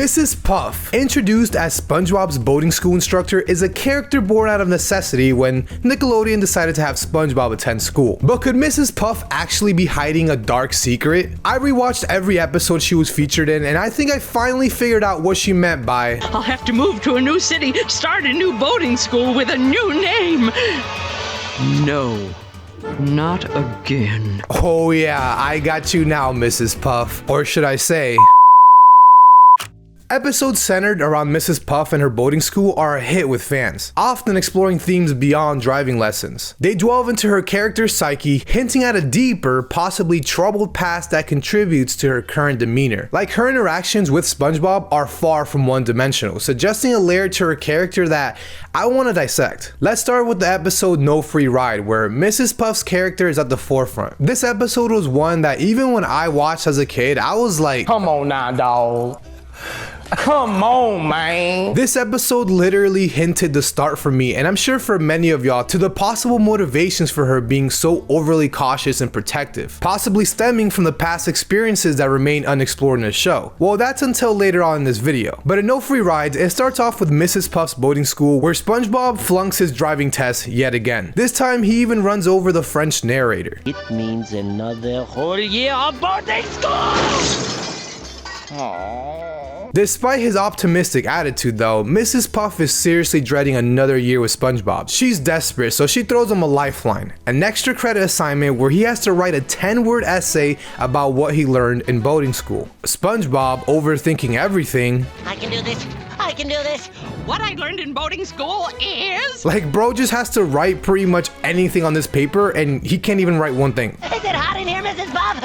Mrs. Puff, introduced as SpongeBob's boating school instructor, is a character born out of necessity when Nickelodeon decided to have SpongeBob attend school. But could Mrs. Puff actually be hiding a dark secret? I rewatched every episode she was featured in, and I think I finally figured out what she meant by, "I'll have to move to a new city, start a new boating school with a new name." No, not again. Oh yeah, I got you now, Mrs. Puff. Or should I say... Episodes centered around Mrs. Puff and her boating school are a hit with fans, often exploring themes beyond driving lessons. They delve into her character's psyche, hinting at a deeper, possibly troubled past that contributes to her current demeanor. Like her interactions with SpongeBob are far from one-dimensional, suggesting a layer to her character that I want to dissect. Let's start with the episode No Free Ride, where Mrs. Puff's character is at the forefront. This episode was one that even when I watched as a kid, I was like, come on now, dawg. Come on, man. This episode literally hinted the start for me, and I'm sure for many of y'all, to the possible motivations for her being so overly cautious and protective, possibly stemming from the past experiences that remain unexplored in the show. Well, that's until later on in this video. But in No Free Rides, it starts off with Mrs. Puff's boating school, where SpongeBob flunks his driving test yet again. This time, he even runs over the French narrator. It means another whole year of boating school! Aww. Despite his optimistic attitude though, Mrs. Puff is seriously dreading another year with SpongeBob. She's desperate, so she throws him a lifeline, an extra credit assignment where he has to write a 10-word essay about what he learned in boating school. SpongeBob, overthinking everything, I can do this, I can do this. What I learned in boating school is... Like, bro just has to write pretty much anything on this paper and he can't even write one thing. Is it hot in here, Mrs. Puff?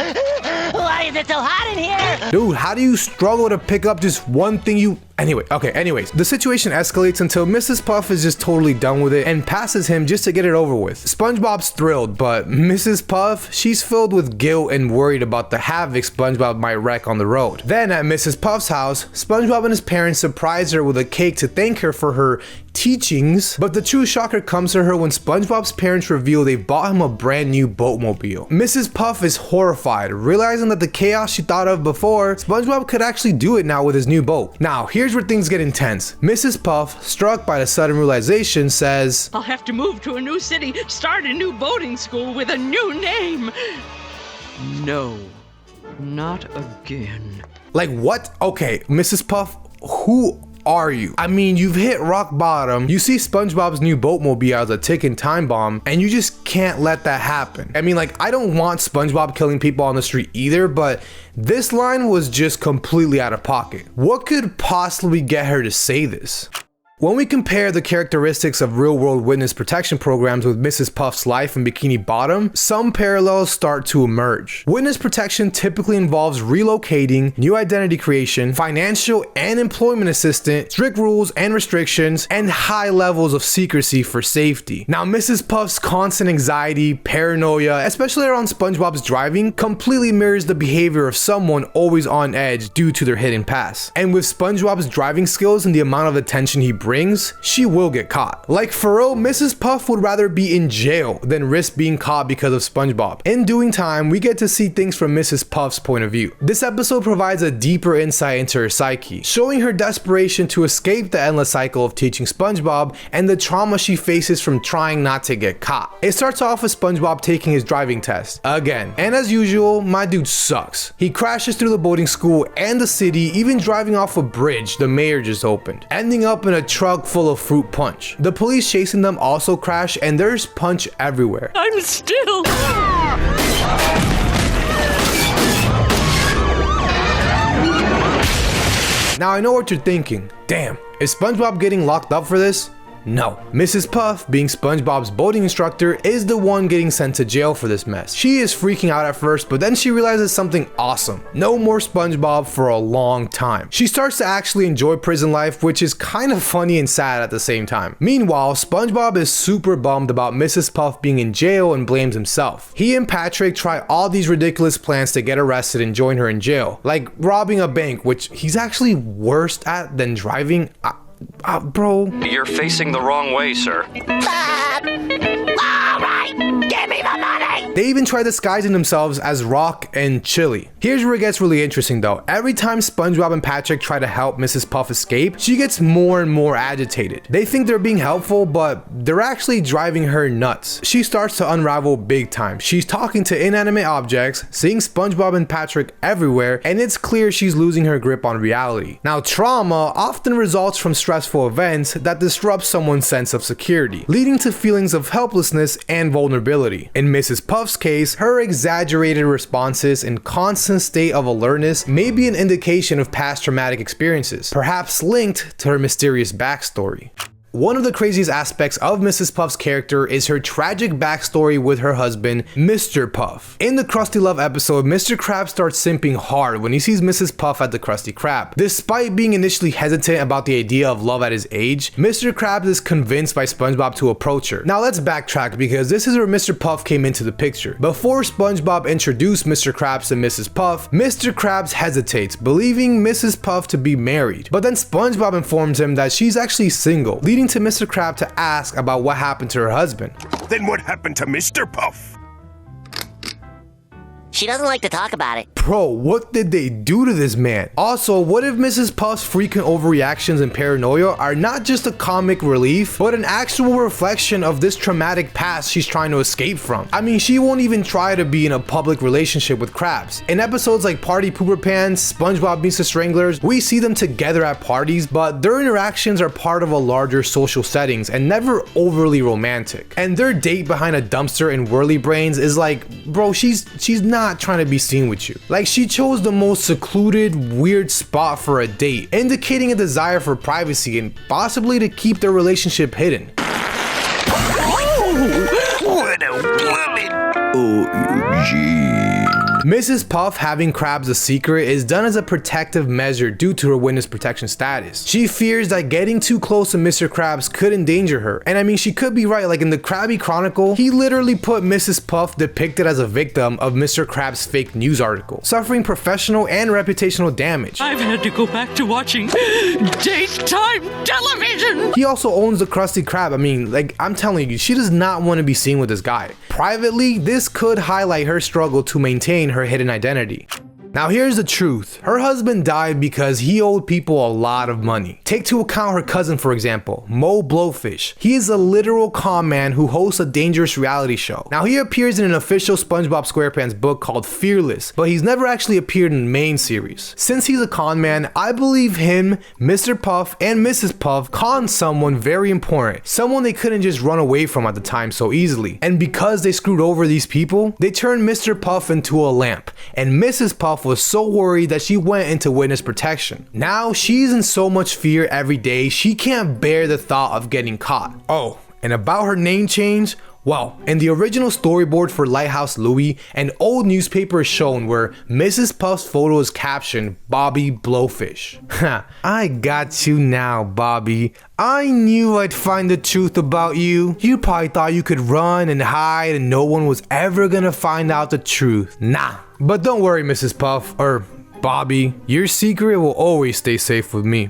Why is it so hot in here? Dude, how do you struggle to pick up just one thing you... Anyways, the situation escalates until Mrs. Puff is just totally done with it and passes him just to get it over with. SpongeBob's thrilled, but Mrs. Puff, she's filled with guilt and worried about the havoc SpongeBob might wreak on the road. Then at Mrs. Puff's house, SpongeBob and his parents surprise her with a cake to thank her for her teachings, but the true shocker comes to her when SpongeBob's parents reveal they bought him a brand new boatmobile. Mrs. Puff is horrified, realizing that the chaos she thought of before, SpongeBob could actually do it now with his new boat. Now, here's where things get intense. Mrs. Puff, struck by the sudden realization, says, "I'll have to move to a new city, start a new boating school with a new name." No, not again. Like what? Okay, Mrs. Puff, who are you? I mean, you've hit rock bottom. You see SpongeBob's new boatmobile as a ticking time bomb, and you just can't let that happen. I mean, like, I don't want SpongeBob killing people on the street either, but this line was just completely out of pocket. What could possibly get her to say this? When we compare the characteristics of real-world witness protection programs with Mrs. Puff's life in Bikini Bottom, some parallels start to emerge. Witness protection typically involves relocating, new identity creation, financial and employment assistance, strict rules and restrictions, and high levels of secrecy for safety. Now, Mrs. Puff's constant anxiety, paranoia, especially around SpongeBob's driving, completely mirrors the behavior of someone always on edge due to their hidden past. And with SpongeBob's driving skills and the amount of attention he brings, she will get caught. Like for real, Mrs. Puff would rather be in jail than risk being caught because of SpongeBob. In doing time, we get to see things from Mrs. Puff's point of view. This episode provides a deeper insight into her psyche, showing her desperation to escape the endless cycle of teaching SpongeBob and the trauma she faces from trying not to get caught. It starts off with SpongeBob taking his driving test again, and as usual, my dude sucks. He crashes through the boating school and the city, even driving off a bridge the mayor just opened, ending up in a truck full of fruit punch. The police chasing them also crash, and there's punch everywhere. I'm still... Now I know what you're thinking. Damn, is SpongeBob getting locked up for this? No. Mrs. Puff, being SpongeBob's boating instructor, is the one getting sent to jail for this mess. She is freaking out at first, but then she realizes something awesome. No more SpongeBob for a long time. She starts to actually enjoy prison life, which is kind of funny and sad at the same time. Meanwhile, SpongeBob is super bummed about Mrs. Puff being in jail and blames himself. He and Patrick try all these ridiculous plans to get arrested and join her in jail, like robbing a bank, which he's actually worse at than driving. Bro. You're facing the wrong way, sir. All right, give me the money! They even try disguising themselves as Rock and Chili. Here's where it gets really interesting though. Every time SpongeBob and Patrick try to help Mrs. Puff escape, she gets more and more agitated. They think they're being helpful, but they're actually driving her nuts. She starts to unravel big time. She's talking to inanimate objects, seeing SpongeBob and Patrick everywhere, and it's clear she's losing her grip on reality. Now, trauma often results from stressful events that disrupt someone's sense of security, leading to feelings of helplessness and vulnerability. In Mrs. Puff's case, her exaggerated responses and constant state of alertness may be an indication of past traumatic experiences, perhaps linked to her mysterious backstory. One of the craziest aspects of Mrs. Puff's character is her tragic backstory with her husband, Mr. Puff. In the Krusty Love episode, Mr. Krabs starts simping hard when he sees Mrs. Puff at the Krusty Krab. Despite being initially hesitant about the idea of love at his age, Mr. Krabs is convinced by SpongeBob to approach her. Now let's backtrack because this is where Mr. Puff came into the picture. Before SpongeBob introduced Mr. Krabs to Mrs. Puff, Mr. Krabs hesitates, believing Mrs. Puff to be married. But then SpongeBob informs him that she's actually single, leading to Mr. Krabs to ask about what happened to her husband. Then what happened to Mr. Puff? She doesn't like to talk about it. Bro, what did they do to this man? Also, what if Mrs. Puff's frequent overreactions and paranoia are not just a comic relief, but an actual reflection of this traumatic past she's trying to escape from? I mean, she won't even try to be in a public relationship with Krabs. In episodes like Party Pooper Pants, SpongeBob Meets the Stranglers, we see them together at parties, but their interactions are part of a larger social settings and never overly romantic. And their date behind a dumpster in Whirly Brains is like, bro, she's not trying to be seen with you. Like, she chose the most secluded, weird spot for a date, indicating a desire for privacy and possibly to keep their relationship hidden. Oh, what a woman! OMG. Mrs. Puff having Krabs a secret is done as a protective measure due to her witness protection status. She fears that getting too close to Mr. Krabs could endanger her. And I mean, she could be right. Like in the Krabby Chronicle, he literally put Mrs. Puff depicted as a victim of Mr. Krabs' fake news article, suffering professional and reputational damage. I've had to go back to watching daytime television. He also owns the Krusty Krab. I mean, like, I'm telling you, she does not want to be seen with this guy. Privately, this could highlight her struggle to maintain her hidden identity. Now here's the truth. Her husband died because he owed people a lot of money. Take to account her cousin, for example, Mo Blowfish. He is a literal con man who hosts a dangerous reality show. Now he appears in an official SpongeBob SquarePants book called Fearless, but he's never actually appeared in the main series. Since he's a con man, I believe him, Mr. Puff, and Mrs. Puff conned someone very important, someone they couldn't just run away from at the time so easily. And because they screwed over these people, they turned Mr. Puff into a lamp, and Mrs. Puff was so worried that she went into witness protection. Now she's in so much fear every day, she can't bear the thought of getting caught. Oh, and about her name change, well, in the original storyboard for Lighthouse Louie, an old newspaper is shown where Mrs. Puff's photo is captioned Bobby Blowfish. Ha, I got you now, Bobby. I knew I'd find the truth about you. You probably thought you could run and hide and no one was ever gonna find out the truth. Nah. But don't worry, Mrs. Puff, or Bobby, your secret will always stay safe with me.